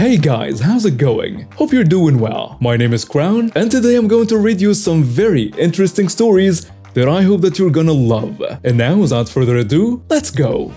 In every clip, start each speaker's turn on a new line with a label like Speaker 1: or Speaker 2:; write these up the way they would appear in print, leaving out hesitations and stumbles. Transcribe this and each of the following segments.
Speaker 1: Hey guys, how's it going? Hope you're doing well. My name is Crown, and today I'm going to read you some very interesting stories that I hope that you're gonna love. And now, without further ado, let's go!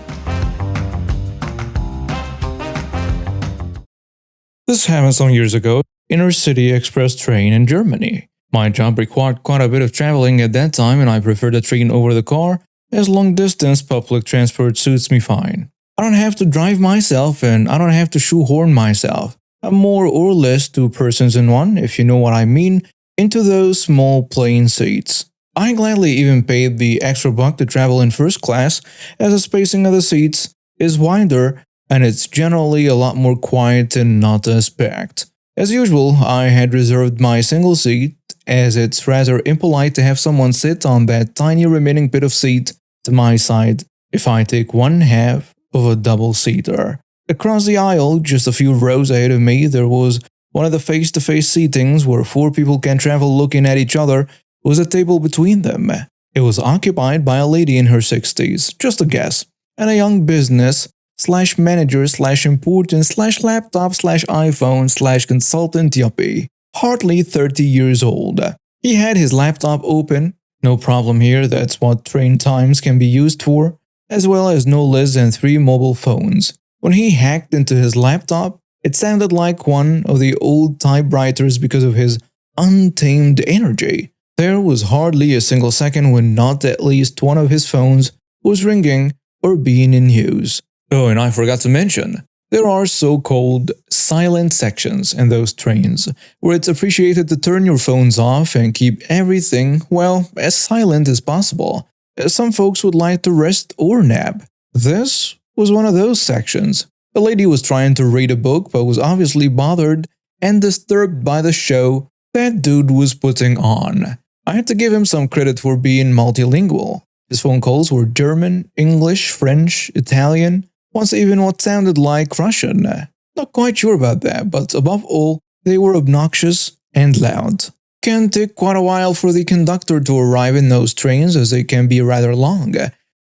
Speaker 1: This happened some years ago, inner-city express train in Germany. My job required quite a bit of traveling at that time, and I prefer the train over the car, as long-distance public transport suits me fine. I don't have to drive myself, and I don't have to shoehorn myself. I'm more or less two persons in one, if you know what I mean, into those small plain seats. I gladly even paid the extra buck to travel in first class, as the spacing of the seats is wider and it's generally a lot more quiet and not as packed. As usual, I had reserved my single seat, as it's rather impolite to have someone sit on that tiny remaining bit of seat to my side if I take one half of a double-seater. Across the aisle, just a few rows ahead of me, there was one of the face-to-face seatings where four people can travel looking at each other, with a table between them. It was occupied by a lady in her 60s, just a guess, and a young business/manager/important/laptop/iPhone/consultant yuppie, hardly 30 years old. He had his laptop open, no problem here, that's what train times can be used for, as well as no less than 3 mobile phones. When he hacked into his laptop, it sounded like one of the old typewriters because of his untamed energy. There was hardly a single second when not at least one of his phones was ringing or being in use. Oh, and I forgot to mention, there are so-called silent sections in those trains, where it's appreciated to turn your phones off and keep everything, well, as silent as possible. Some folks would like to rest or nap. This was one of those sections. The lady was trying to read a book but was obviously bothered and disturbed by the show that dude was putting on. I had to give him some credit for being multilingual. His phone calls were German, English, French, Italian, once even what sounded like Russian. Not quite sure about that, but above all, they were obnoxious and loud. Can take quite a while for the conductor to arrive in those trains, as they can be rather long.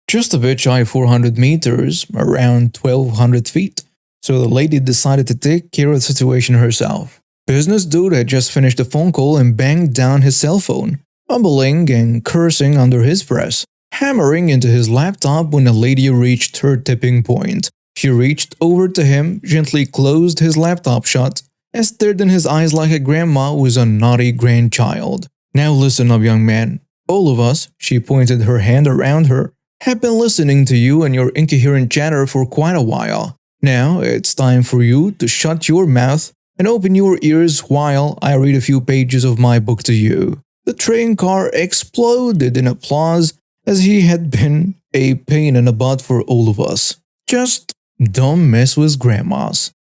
Speaker 1: Just a bit shy of 400 meters, around 1,200 feet. So the lady decided to take care of the situation herself. Business dude had just finished a phone call and banged down his cell phone, mumbling and cursing under his breath, hammering into his laptop when the lady reached her tipping point. She reached over to him, gently closed his laptop shut, and stared in his eyes like a grandma with a naughty grandchild. Now listen up, young man. All of us, she pointed her hand around her, have been listening to you and your incoherent chatter for quite a while. Now it's time for you to shut your mouth and open your ears while I read a few pages of my book to you. The train car exploded in applause, as he had been a pain in the butt for all of us. Just don't mess with grandmas.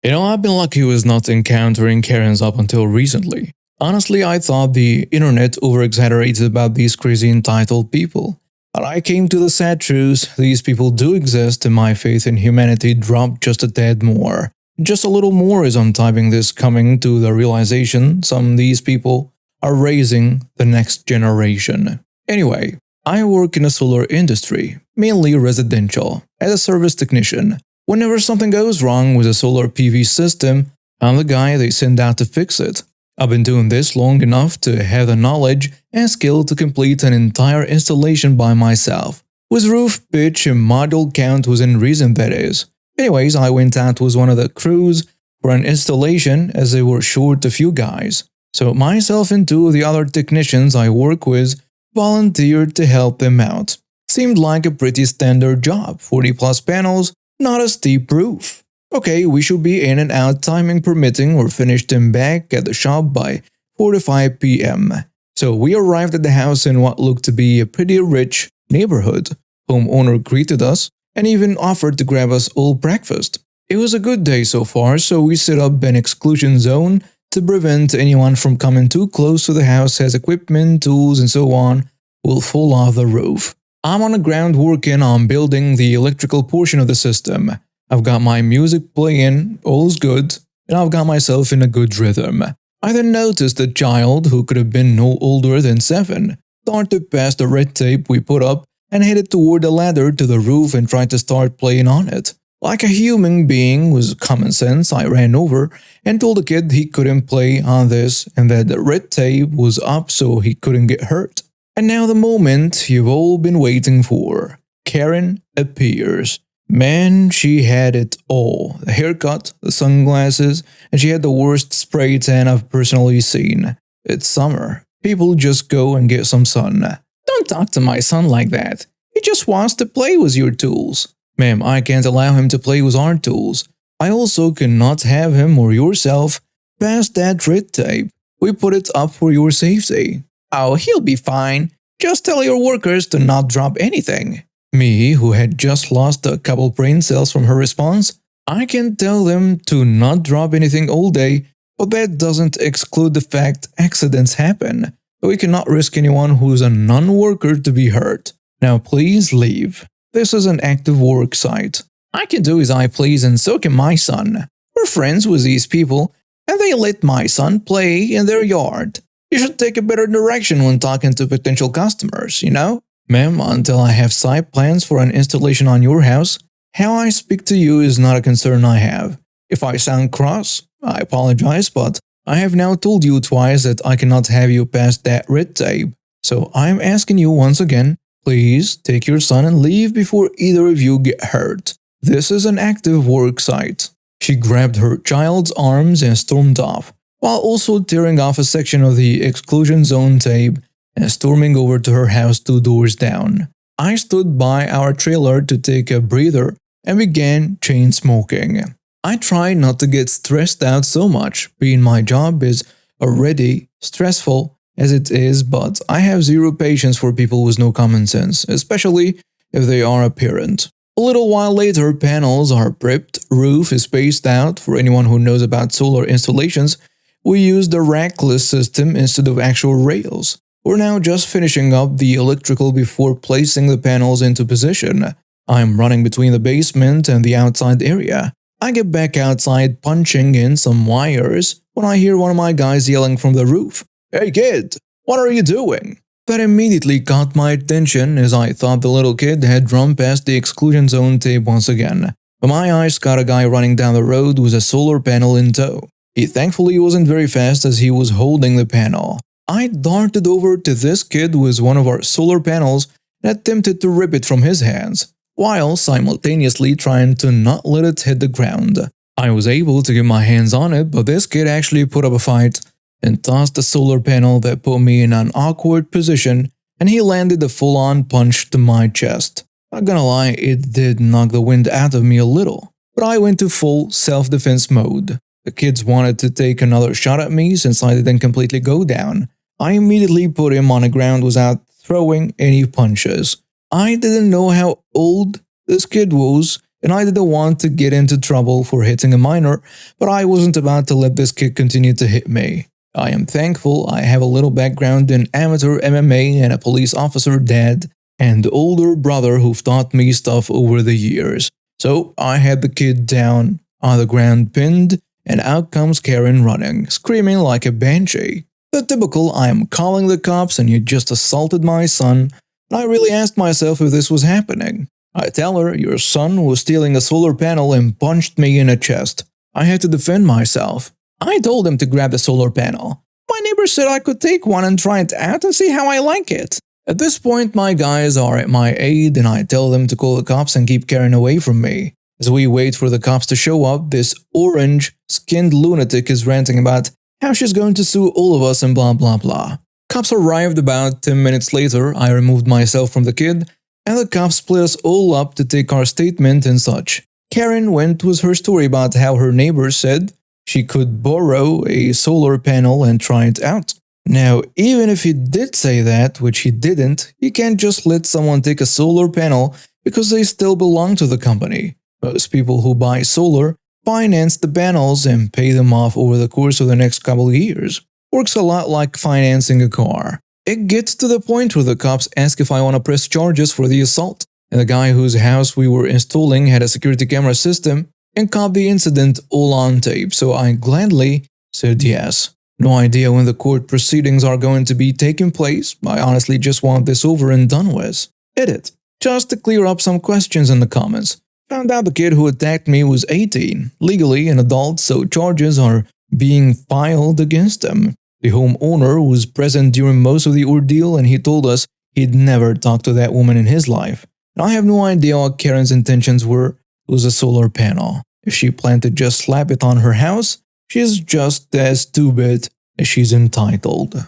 Speaker 1: You know, I've been lucky with not encountering Karens up until recently. Honestly, I thought the internet over-exaggerated about these crazy entitled people. But I came to the sad truth, these people do exist, and my faith in humanity dropped just a tad more. Just a little more as I'm typing this, coming to the realization some of these people are raising the next generation. Anyway, I work in the solar industry, mainly residential, as a service technician. Whenever something goes wrong with a solar PV system, I'm the guy they send out to fix it. I've been doing this long enough to have the knowledge and skill to complete an entire installation by myself, with roof pitch and module count within reason, that is. Anyways, I went out with one of the crews for an installation, as they were short a few guys. So myself and 2 of the other technicians I work with volunteered to help them out. Seemed like a pretty standard job, 40 plus panels, not a steep roof. Okay, we should be in and out, timing permitting, or finished and back at the shop by 4 to 5 p.m. So we arrived at the house in what looked to be a pretty rich neighborhood. Homeowner greeted us and even offered to grab us all breakfast. It was a good day so far, so we set up an exclusion zone to prevent anyone from coming too close to the house, as equipment, tools, and so on will fall off the roof. I'm on the ground working on building the electrical portion of the system. I've got my music playing, all's good, and I've got myself in a good rhythm. I then noticed a child who could have been no older than 7 darted past the red tape we put up and headed toward the ladder to the roof and tried to start playing on it. Like a human being with common sense, I ran over and told the kid he couldn't play on this and that the red tape was up so he couldn't get hurt. And now the moment you've all been waiting for. Karen appears. Man, she had it all. The haircut, the sunglasses, and she had the worst spray tan I've personally seen. It's summer. People just go and get some sun. Don't talk to my son like that. He just wants to play with your tools. Ma'am, I can't allow him to play with our tools. I also cannot have him or yourself pass that red tape. We put it up for your safety. Oh, he'll be fine. Just tell your workers to not drop anything. Me, who had just lost a couple brain cells from her response, I can tell them to not drop anything all day, but that doesn't exclude the fact accidents happen. We cannot risk anyone who's a non-worker to be hurt. Now please leave. This is an active work site. I can do as I please and so can my son. We're friends with these people, and they let my son play in their yard. You should take a better direction when talking to potential customers, you know? Ma'am, until I have site plans for an installation on your house, how I speak to you is not a concern I have. If I sound cross, I apologize, but I have now told you twice that I cannot have you pass that red tape. So I'm asking you once again, please take your son and leave before either of you get hurt. This is an active work site. She grabbed her child's arms and stormed off, while also tearing off a section of the exclusion zone tape and storming over to her house 2 doors down. I stood by our trailer to take a breather and began chain smoking. I try not to get stressed out so much, being my job is already stressful as it is, but I have zero patience for people with no common sense, especially if they are a parent. A little while later, panels are prepped, roof is spaced out. For anyone who knows about solar installations, we use the rackless system instead of actual rails. We're now just finishing up the electrical before placing the panels into position. I'm running between the basement and the outside area. I get back outside punching in some wires when I hear one of my guys yelling from the roof. Hey kid, what are you doing? That immediately caught my attention as I thought the little kid had run past the exclusion zone tape once again. But my eyes caught a guy running down the road with a solar panel in tow. He thankfully wasn't very fast as he was holding the panel. I darted over to this kid with one of our solar panels and attempted to rip it from his hands, while simultaneously trying to not let it hit the ground. I was able to get my hands on it, but this kid actually put up a fight and tossed the solar panel that put me in an awkward position, and he landed a full-on punch to my chest. Not gonna lie, it did knock the wind out of me a little, but I went to full self-defense mode. The kids wanted to take another shot at me since I didn't completely go down. I immediately put him on the ground without throwing any punches. I didn't know how old this kid was, and I didn't want to get into trouble for hitting a minor, but I wasn't about to let this kid continue to hit me. I am thankful I have a little background in amateur MMA and a police officer dad and older brother who've taught me stuff over the years. So I had the kid down on the ground pinned, and out comes Karen running, screaming like a banshee. The typical I am calling the cops and you just assaulted my son, and I really asked myself if this was happening. I tell her your son was stealing a solar panel and punched me in the chest. I had to defend myself. I told him to grab the solar panel. My neighbor said I could take one and try it out and see how I like it. At this point, my guys are at my aid and I tell them to call the cops and keep Karen away from me. As we wait for the cops to show up, this orange-skinned lunatic is ranting about how she's going to sue all of us and blah blah blah. Cops arrived about 10 minutes later. I removed myself from the kid, and the cops split us all up to take our statement and such. Karen went with her story about how her neighbor said she could borrow a solar panel and try it out. Now, even if he did say that, which he didn't, you can't just let someone take a solar panel because they still belong to the company. Most people who buy solar finance the panels and pay them off over the course of the next couple of years. Works a lot like financing a car. It gets to the point where the cops ask if I want to press charges for the assault, and the guy whose house we were installing had a security camera system and caught the incident all on tape, so I gladly said yes. No idea when the court proceedings are going to be taking place. I honestly just want this over and done with. Edit. Just to clear up some questions in the comments. Found out the kid who attacked me was 18, legally an adult, so charges are being filed against him. The homeowner was present during most of the ordeal and he told us he'd never talked to that woman in his life. And I have no idea what Karen's intentions were. It was a solar panel. If she planned to just slap it on her house, she's just as stupid as she's entitled.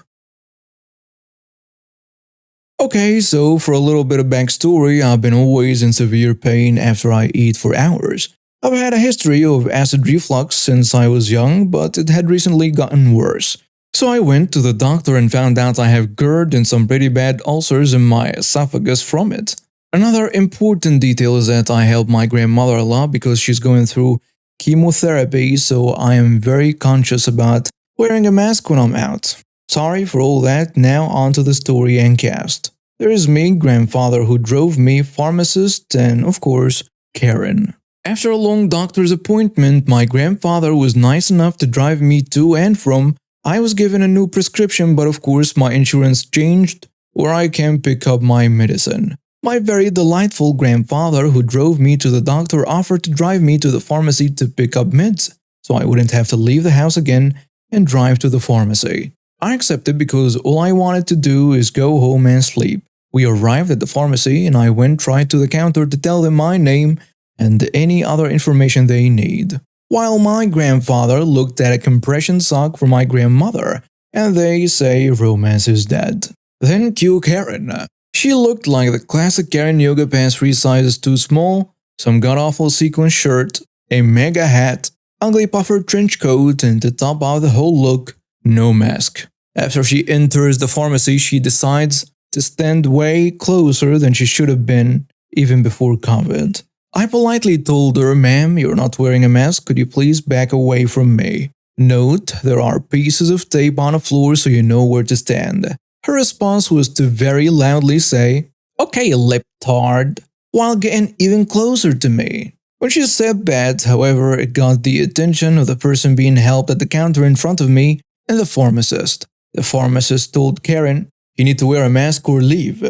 Speaker 1: Okay, so for a little bit of backstory, I've been always in severe pain after I eat for hours. I've had a history of acid reflux since I was young, but it had recently gotten worse. So I went to the doctor and found out I have GERD and some pretty bad ulcers in my esophagus from it. Another important detail is that I help my grandmother a lot because she's going through chemotherapy, so I am very conscious about wearing a mask when I'm out. Sorry for all that, now on to the story and cast. There is me, grandfather who drove me, pharmacist, and of course, Karen. After a long doctor's appointment, my grandfather was nice enough to drive me to and from. I was given a new prescription, but of course my insurance changed, or I can pick up my medicine. My very delightful grandfather who drove me to the doctor offered to drive me to the pharmacy to pick up meds, so I wouldn't have to leave the house again and drive to the pharmacy. I accepted because all I wanted to do is go home and sleep. We arrived at the pharmacy and I went right to the counter to tell them my name and any other information they need. While my grandfather looked at a compression sock for my grandmother, and they say romance is dead. Then cue Karen. She looked like the classic Karen yoga pants 3 sizes too small, some god-awful sequin shirt, a mega hat, ugly puffer trench coat, and to top out the whole look, no mask. After she enters the pharmacy, she decides to stand way closer than she should have been, even before COVID. I politely told her, "Ma'am, you're not wearing a mask, could you please back away from me? Note, there are pieces of tape on the floor so you know where to stand." Her response was to very loudly say, "Okay, you lip-tard," while getting even closer to me. When she said that, however, it got the attention of the person being helped at the counter in front of me and the pharmacist. The pharmacist told Karen, "You need to wear a mask or leave.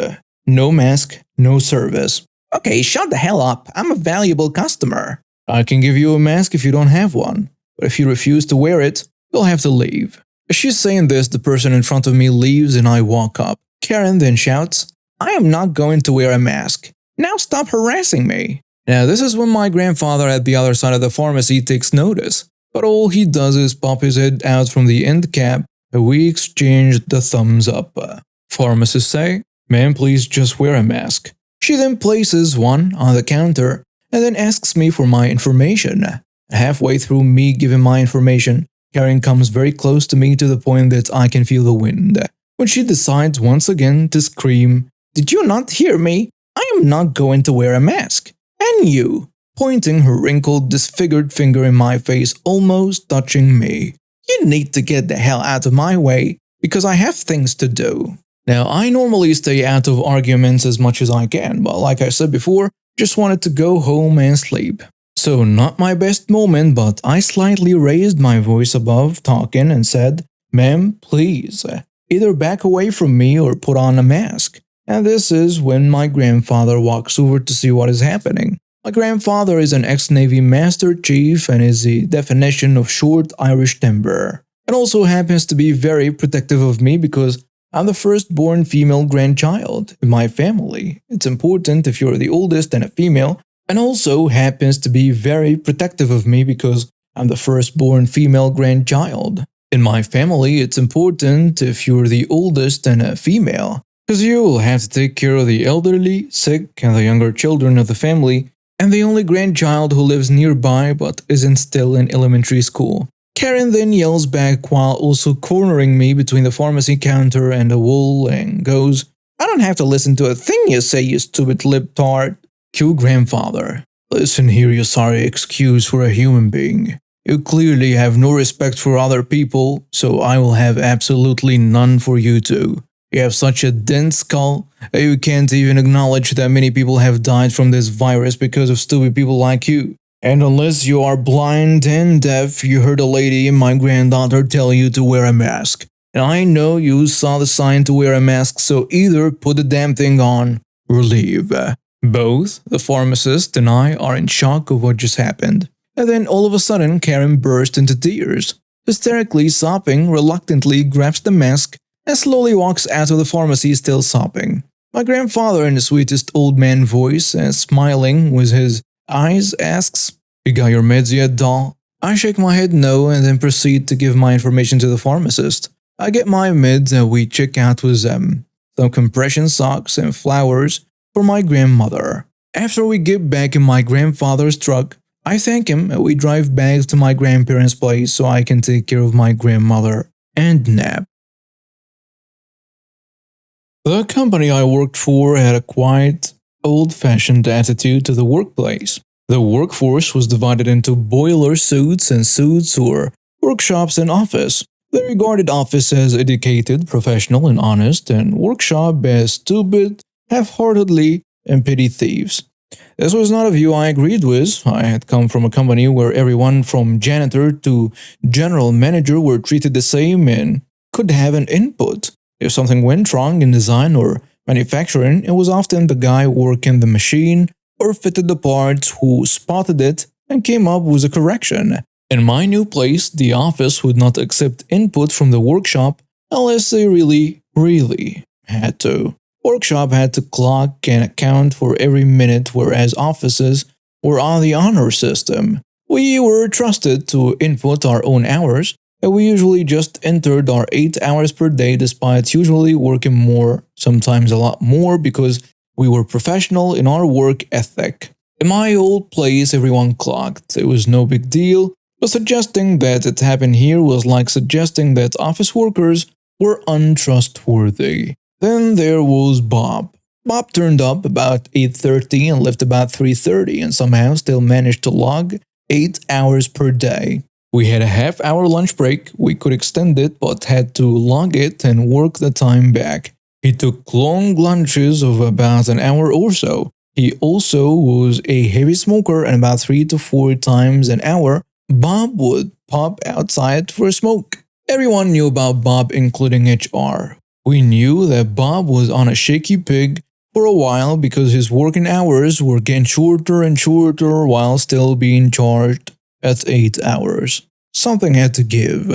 Speaker 1: No mask, no service." "Okay, shut the hell up. I'm a valuable customer." "I can give you a mask if you don't have one, but if you refuse to wear it, you'll have to leave." As she's saying this, the person in front of me leaves and I walk up. Karen then shouts, "I am not going to wear a mask. Now stop harassing me." Now this is when my grandfather at the other side of the pharmacy takes notice, but all he does is pop his head out from the end cap and we exchange the thumbs up. Pharmacists say, "Ma'am, please just wear a mask." She then places one on the counter and then asks me for my information. Halfway through me giving my information, Karen comes very close to me to the point that I can feel the wind. When she decides once again to scream, "Did you not hear me? I am not going to wear a mask. And you," pointing her wrinkled, disfigured finger in my face, almost touching me. "You need to get the hell out of my way, because I have things to do." Now, I normally stay out of arguments as much as I can, but like I said before, just wanted to go home and sleep. So not my best moment, but I slightly raised my voice above talking and said, "Ma'am, please, either back away from me or put on a mask." And this is when my grandfather walks over to see what is happening. My grandfather is an ex-Navy Master Chief and is the definition of short Irish timber. And also happens to be very protective of me because I'm the firstborn female grandchild in my family. It's important if you're the oldest and a female, and also happens to be very protective of me because I'm the firstborn female grandchild. In my family, it's important if you're the oldest and a female, because you will have to take care of the elderly, sick, and the younger children of the family, and the only grandchild who lives nearby but isn't still in elementary school. Karen then yells back while also cornering me between the pharmacy counter and the wall and goes, "I don't have to listen to a thing you say, you stupid lip-tart." Cue grandfather. "Listen here, you sorry excuse for a human being. You clearly have no respect for other people, so I will have absolutely none for you too. You have such a dense skull that you can't even acknowledge that many people have died from this virus because of stupid people like you. And unless you are blind and deaf, you heard a lady and my granddaughter tell you to wear a mask. And I know you saw the sign to wear a mask, so either put the damn thing on or leave." Both the pharmacist and I are in shock of what just happened. And then all of a sudden, Karen burst into tears. Hysterically sobbing, reluctantly grabs the mask and slowly walks out of the pharmacy still sobbing. My grandfather, in the sweetest old man voice and smiling with his eyes, asks, "You got your meds yet, doll?" I shake my head no and then proceed to give my information to the pharmacist. I get my meds and we check out with them. Some compression socks and flowers for my grandmother. After we get back in my grandfather's truck, I thank him and we drive back to my grandparents' place so I can take care of my grandmother and nap. The company I worked for had a quite old-fashioned attitude to the workplace. The workforce was divided into boiler suits and suits or workshops and office. They regarded office as educated, professional, and honest, and workshop as stupid, half-heartedly, and petty thieves. This was not a view I agreed with. I had come from a company where everyone from janitor to general manager were treated the same and could have an input. If something went wrong in design or manufacturing, it was often the guy working the machine or fitted the parts who spotted it and came up with a correction. In my new place, the office would not accept input from the workshop unless they really had to. Workshop had to clock and account for every minute, whereas offices were on the honor system. We were trusted to input our own hours, and we usually just entered our 8 hours per day despite usually working more, sometimes a lot more, because we were professional in our work ethic. In my old place, everyone clocked. It was no big deal, but suggesting that it happened here was like suggesting that office workers were untrustworthy. Then there was Bob. Bob turned up about 8:30 and left about 3:30 and somehow still managed to log 8 hours per day. We had a half-hour lunch break. We could extend it but had to log it and work the time back. He took long lunches of about an hour or so. He also was a heavy smoker and about 3 to 4 times an hour, Bob would pop outside for a smoke. Everyone knew about Bob, including HR. We knew that Bob was on a shaky pig for a while because his working hours were getting shorter and shorter while still being charged at 8 hours. Something had to give.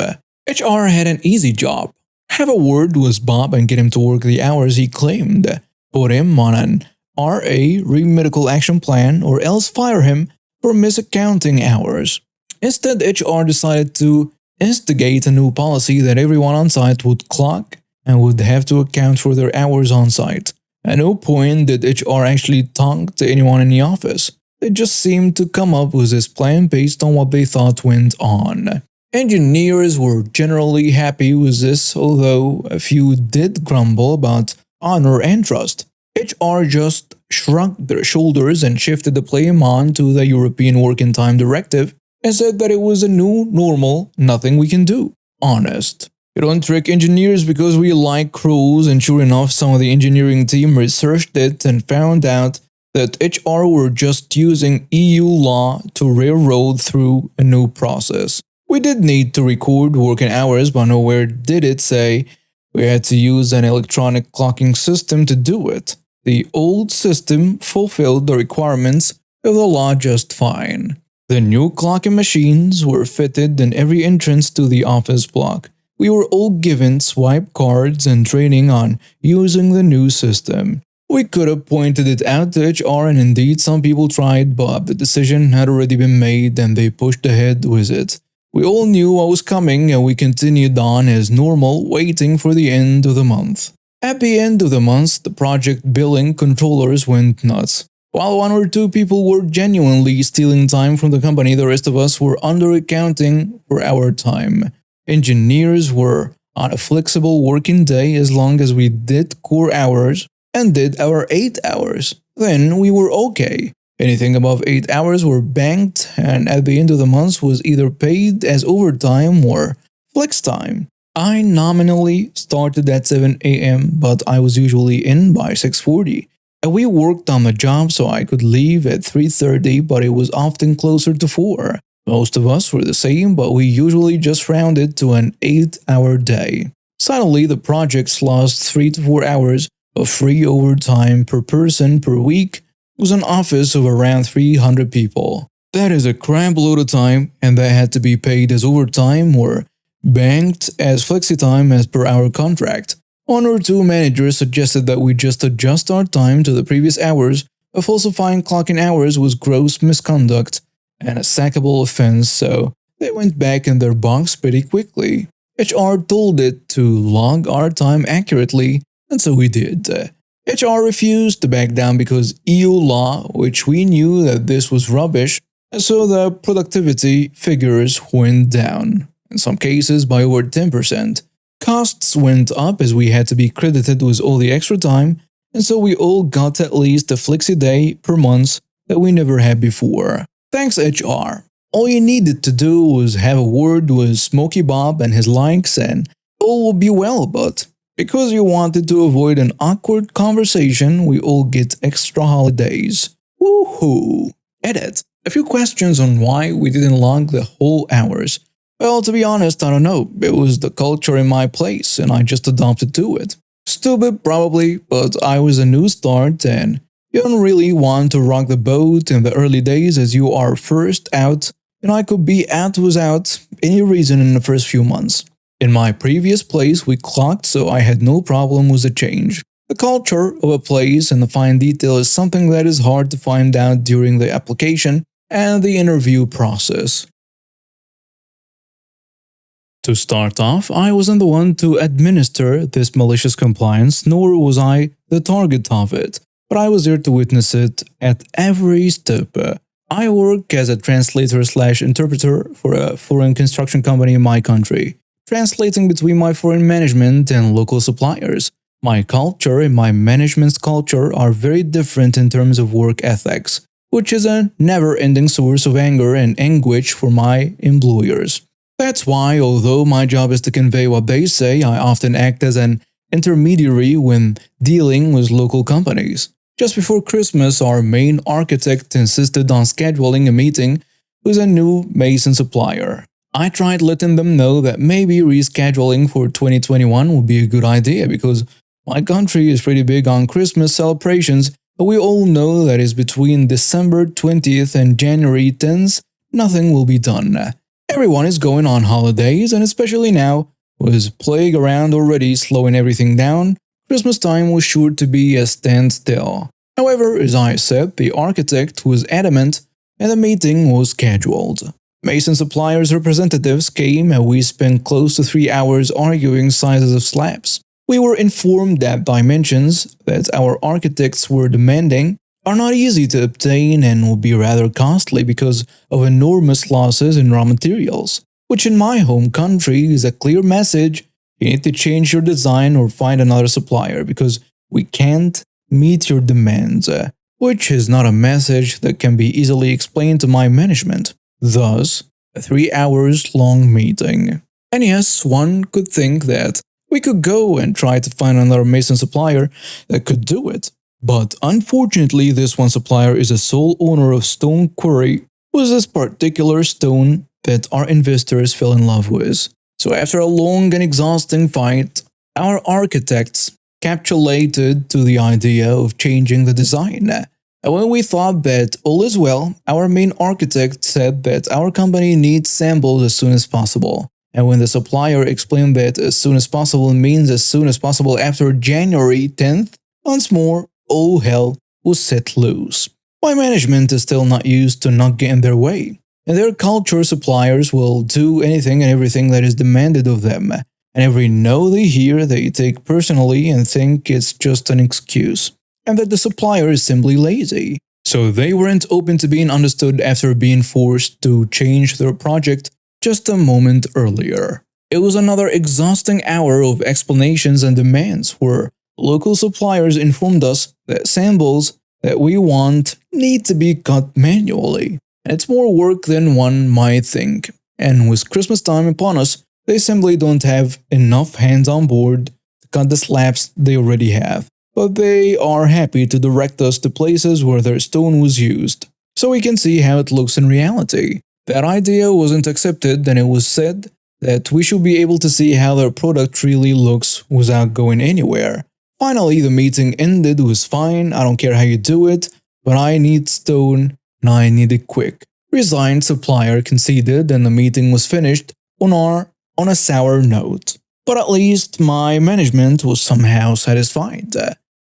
Speaker 1: HR had an easy job. Have a word with Bob and get him to work the hours he claimed. Put him on an RA, remedial action plan, or else fire him for misaccounting hours. Instead, HR decided to instigate a new policy that everyone on site would clock and would have to account for their hours on site. At no point did HR actually talk to anyone in the office. They just seemed to come up with this plan based on what they thought went on. Engineers were generally happy with this, although a few did grumble about honor and trust. HR just shrugged their shoulders and shifted the blame on to the European Working Time Directive and said that it was a new normal, nothing we can do. Honest. You don't trick engineers because we like crews, and sure enough, some of the engineering team researched it and found out that HR were just using EU law to railroad through a new process. We did need to record working hours, but nowhere did it say we had to use an electronic clocking system to do it. The old system fulfilled the requirements of the law just fine. The new clocking machines were fitted in every entrance to the office block. We were all given swipe cards and training on using the new system. We could have pointed it out to HR, and indeed some people tried, but the decision had already been made and they pushed ahead with it. We all knew what was coming and we continued on as normal, waiting for the end of the month. At the end of the month, the project billing controllers went nuts. While 1 or 2 people were genuinely stealing time from the company, the rest of us were under-accounting for our time. Engineers were on a flexible working day as long as we did core hours and did our 8 hours. Then we were okay. Anything above 8 hours were banked, and at the end of the month was either paid as overtime or flex time. I nominally started at 7 a.m., but I was usually in by 6:40. And we worked on the job so I could leave at 3:30, but it was often closer to 4. Most of us were the same, but we usually just rounded to an 8-hour day. Suddenly, the projects lost 3 to 4 hours of free overtime per person per week, was an office of around 300 people. That is a crap load of time, and that had to be paid as overtime or banked as flexi time as per our contract. One or two managers suggested that we just adjust our time to the previous hours, but falsifying clocking hours was gross misconduct and a sackable offense, so they went back in their box pretty quickly. HR told it to log our time accurately, and so we did. HR refused to back down because EU law, which we knew that this was rubbish, and so the productivity figures went down, in some cases by over 10%. Costs went up as we had to be credited with all the extra time, and so we all got at least a flexi day per month that we never had before. Thanks HR. All you needed to do was have a word with Smokey Bob and his likes and all will be well, but because you wanted to avoid an awkward conversation, we all get extra holidays. Woohoo! Edit. A few questions on why we didn't log the whole hours. Well, to be honest, I don't know. It was the culture in my place and I just adopted to it. Stupid, probably, but I was a new start and you don't really want to rock the boat in the early days as you are first out, and I could be out without any reason in the first few months. In my previous place, we clocked, so I had no problem with the change. The culture of a place and the fine detail is something that is hard to find out during the application and the interview process. To start off, I wasn't the one to administer this malicious compliance, nor was I the target of it, but I was there to witness it at every step. I work as a translator/interpreter for a foreign construction company in my country, translating between my foreign management and local suppliers. My culture and my management's culture are very different in terms of work ethics, which is a never-ending source of anger and anguish for my employers. That's why, although my job is to convey what they say, I often act as an intermediary when dealing with local companies. Just before Christmas, our main architect insisted on scheduling a meeting with a new mason supplier. I tried letting them know that maybe rescheduling for 2021 would be a good idea because my country is pretty big on Christmas celebrations, but we all know that is between December 20th and January 10th, nothing will be done. Everyone is going on holidays, and especially now, with plague around already slowing everything down, Christmas time was sure to be a standstill. However, as I said, the architect was adamant and the meeting was scheduled. Mason suppliers' representatives came and we spent close to 3 hours arguing sizes of slabs. We were informed that dimensions that our architects were demanding are not easy to obtain and will be rather costly because of enormous losses in raw materials, which in my home country is a clear message: you need to change your design or find another supplier because we can't meet your demands, which is not a message that can be easily explained to my management. Thus, a 3 hours long meeting. And yes, one could think that we could go and try to find another mason supplier that could do it. But unfortunately, this one supplier is a sole owner of stone quarry with this particular stone that our investors fell in love with. So after a long and exhausting fight, our architects capitulated to the idea of changing the design. And when we thought that all is well, our main architect said that our company needs samples as soon as possible. And when the supplier explained that as soon as possible means as soon as possible after January 10th, once more, all hell was set loose. My management is still not used to not getting their way. In their culture, suppliers will do anything and everything that is demanded of them. And every no they hear, they take personally and think it's just an excuse, and that the supplier is simply lazy. So they weren't open to being understood after being forced to change their project just a moment earlier. It was another exhausting hour of explanations and demands where local suppliers informed us that samples that we want need to be cut manually. It's more work than one might think, and with Christmas time upon us, they simply don't have enough hands on board to cut the slabs they already have. But they are happy to direct us to places where their stone was used, so we can see how it looks in reality. That idea wasn't accepted, and it was said that we should be able to see how their product really looks without going anywhere. Finally, the meeting ended with fine, I don't care how you do it, but I need stone and I need it quick. Resigned supplier conceded and the meeting was finished on a sour note. But at least my management was somehow satisfied.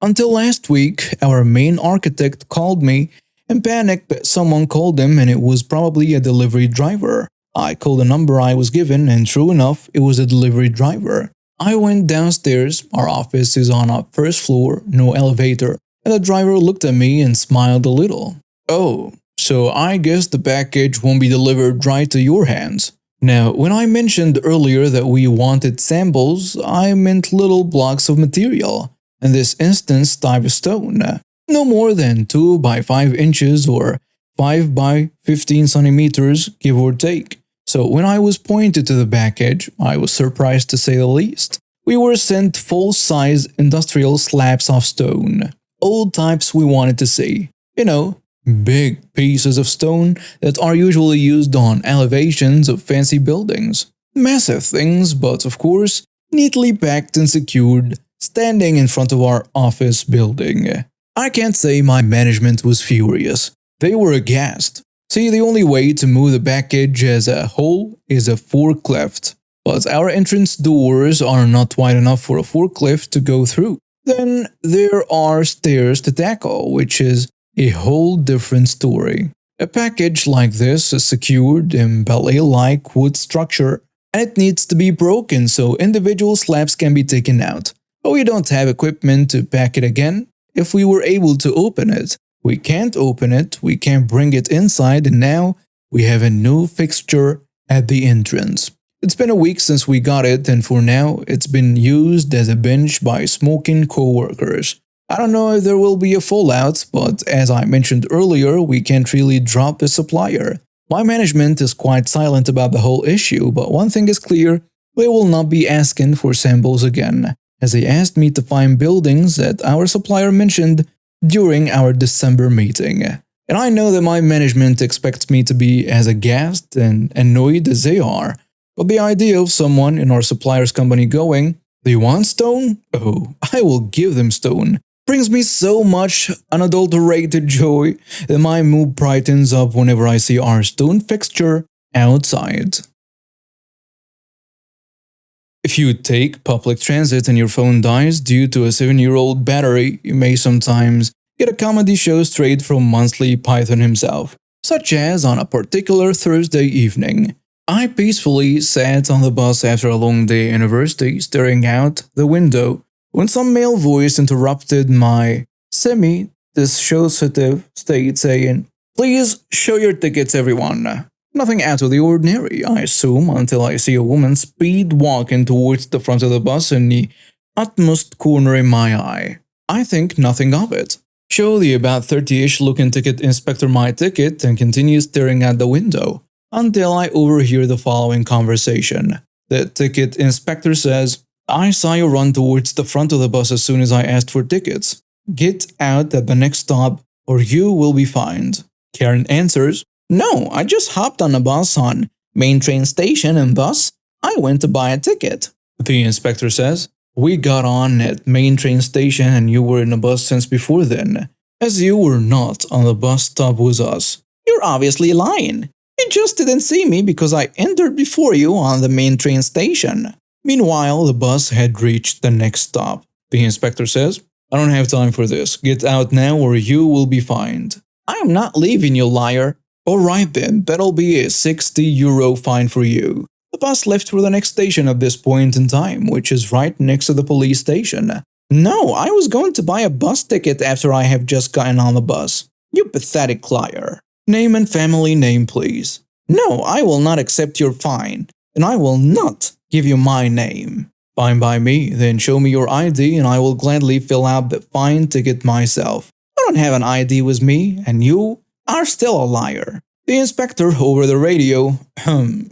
Speaker 1: Until last week, our main architect called me and panicked that someone called him and it was probably a delivery driver. I called the number I was given and true enough, it was a delivery driver. I went downstairs, our office is on a first floor, no elevator, and the driver looked at me and smiled a little. Oh, so I guess the package won't be delivered right to your hands. Now, when I mentioned earlier that we wanted samples, I meant little blocks of material, in this instance type of stone, no more than 2 by 5 inches or 5 by 15 centimeters, give or take. So when I was pointed to the package, I was surprised to say the least. We were sent full-size industrial slabs of stone, old types we wanted to see. You know, big pieces of stone that are usually used on elevations of fancy buildings. Massive things, but of course, neatly packed and secured, standing in front of our office building. I can't say my management was furious. They were aghast. See, the only way to move the package as a whole is a forklift. But our entrance doors are not wide enough for a forklift to go through. Then there are stairs to tackle, which is a whole different story. A package like this is secured in ballet-like wood structure, and it needs to be broken so individual slabs can be taken out. But we don't have equipment to pack it again. If we were able to open it, we can't open it, we can't bring it inside, and now we have a new fixture at the entrance. It's been a week since we got it, and for now, it's been used as a bench by smoking co-workers. I don't know if there will be a fallout, but as I mentioned earlier, we can't really drop the supplier. My management is quite silent about the whole issue, but one thing is clear, they will not be asking for samples again, as they asked me to find buildings that our supplier mentioned during our December meeting. And I know that my management expects me to be as aghast and annoyed as they are, but the idea of someone in our supplier's company going, "They want stone? Oh, I will give them stone," brings me so much unadulterated joy that my mood brightens up whenever I see our stone fixture outside. If you take public transit and your phone dies due to a 7-year-old battery, you may sometimes get a comedy show straight from Monthly Python himself, such as on a particular Thursday evening. I peacefully sat on the bus after a long day at university, staring out the window, when some male voice interrupted my semi-dissociative state saying, "Please show your tickets, everyone." Nothing out of the ordinary, I assume, until I see a woman speed walking towards the front of the bus in the utmost corner in my eye. I think nothing of it. Show the about 30-ish looking ticket inspector my ticket and continue staring at the window until I overhear the following conversation. The ticket inspector says, "I saw you run towards the front of the bus as soon as I asked for tickets. Get out at the next stop or you will be fined." Karen answers, "No, I just hopped on a bus on main train station and thus I went to buy a ticket." The inspector says, "We got on at main train station and you were in a bus since before then, as you were not on the bus stop with us." "You're obviously lying. You just didn't see me because I entered before you on the main train station." Meanwhile, the bus had reached the next stop. The inspector says, "I don't have time for this. Get out now or you will be fined." "I am not leaving, you liar." "Alright then, that'll be a €60 fine for you." The bus left for the next station at this point in time, which is right next to the police station. "No, I was going to buy a bus ticket after I have just gotten on the bus." "You pathetic liar." "Name and family name, please." "No, I will not accept your fine, and I will not give you my name." "Fine by me, then show me your ID and I will gladly fill out the fine ticket myself." "I don't have an ID with me, and you are still a liar." The inspector over the radio,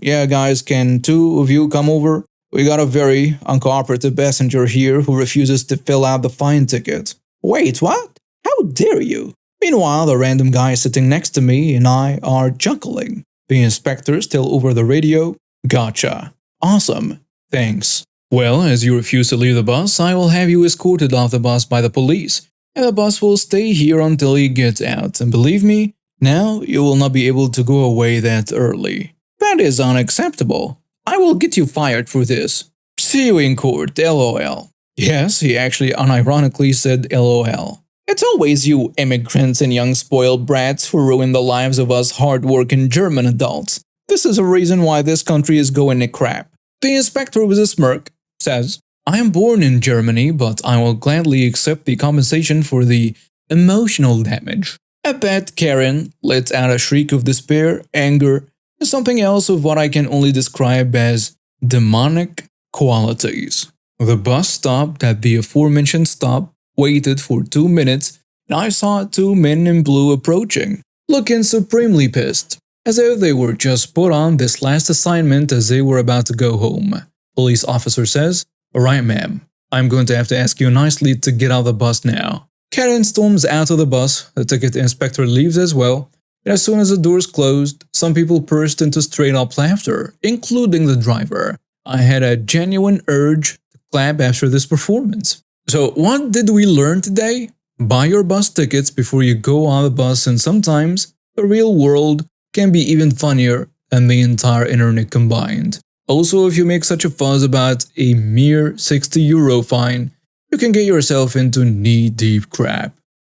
Speaker 1: "Yeah guys, can 2 of you come over? We got a very uncooperative passenger here who refuses to fill out the fine ticket." "Wait, what? How dare you?" Meanwhile, the random guy sitting next to me and I are chuckling. The inspector still over the radio, "Gotcha. Awesome. Thanks. Well, as you refuse to leave the bus, I will have you escorted off the bus by the police. and the bus will stay here until he gets out. And believe me, now you will not be able to go away that early. That is unacceptable. I will get you fired for this. See you in court, lol. Yes, he actually unironically said lol. It's always you immigrants and young spoiled brats who ruin the lives of us hard-working German adults. This is a reason why this country is going to crap. The inspector with a smirk says, I am born in Germany, but I will gladly accept the compensation for the emotional damage. At that, Karen lets out a shriek of despair, anger, and something else of what I can only describe as demonic qualities. The bus stopped at the aforementioned stop, waited for 2 minutes, and I saw 2 men in blue approaching, looking supremely pissed, as if they were just put on this last assignment as they were about to go home. Police officer says, Alright ma'am, I'm going to have to ask you nicely to get out of the bus now. Karen storms out of the bus, the ticket inspector leaves as well, and as soon as the doors closed, some people burst into straight-up laughter, including the driver. I had a genuine urge to clap after this performance. So what did we learn today? Buy your bus tickets before you go on the bus, and sometimes the real world can be even funnier than the entire internet combined. Also, if you make such a fuss about a mere €60 fine, you can get yourself into knee-deep crap.